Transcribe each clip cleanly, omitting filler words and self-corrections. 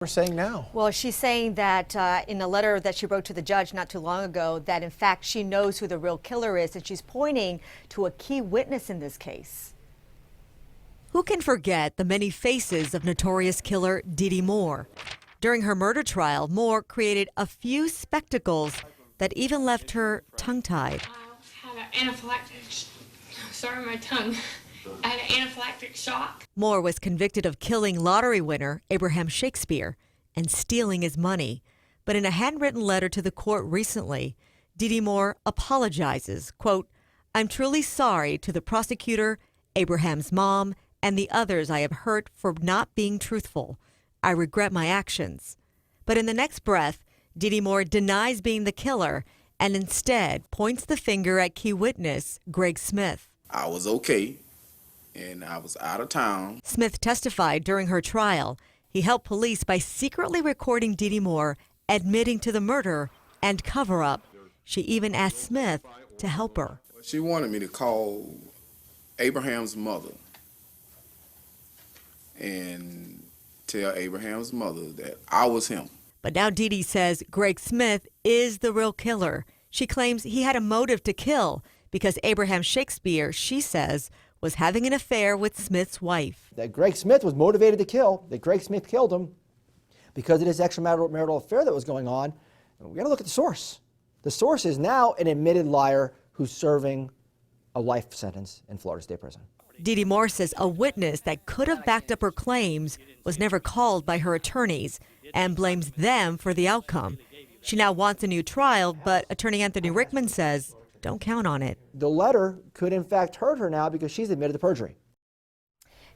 We're saying now. Well, she's saying that in a letter that she wrote to the judge not too long ago, that in fact she knows who the real killer is, and she's pointing to a key witness in this case. Who can forget the many faces of notorious killer Dee Dee Moore? During her murder trial, Moore created a few spectacles that even left her tongue-tied. I had an anaphylactic, sorry, my tongue. I had an anaphylactic shock. Moore was convicted of killing lottery winner Abraham Shakespeare and stealing his money. But in a handwritten letter to the court recently, Dee Dee Moore apologizes, quote, "I'm truly sorry to the prosecutor, Abraham's mom, and the others I have hurt for not being truthful. I regret my actions." But in the next breath, Dee Dee Moore denies being the killer and instead points the finger at key witness Greg Smith. I was okay, and I was out of town. Smith testified during her trial. He helped police by secretly recording Dee Dee Moore admitting to the murder and cover-up. She even asked Smith to help her. She wanted me to call Abraham's mother and tell Abraham's mother that I was him. But now Dee Dee says Greg Smith is the real killer. She claims he had a motive to kill because Abraham Shakespeare, she says, was having an affair with Smith's wife. That Greg Smith was motivated to kill, that Greg Smith killed him because of this extramarital affair that was going on. We got to look at the source. The source is now an admitted liar who's serving a life sentence in Florida State Prison. Dee Dee Moore says a witness that could have backed up her claims was never called by her attorneys and blames them for the outcome. She now wants a new trial, but attorney Anthony RICKMAN says don't count on it. The letter could in fact hurt her now because she's admitted to perjury.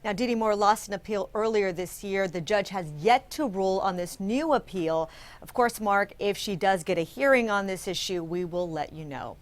Now, Dee Dee Moore lost an appeal earlier this year. The judge has yet to rule on this new appeal. Of course, Mark, if she does get a hearing on this issue, we will let you know.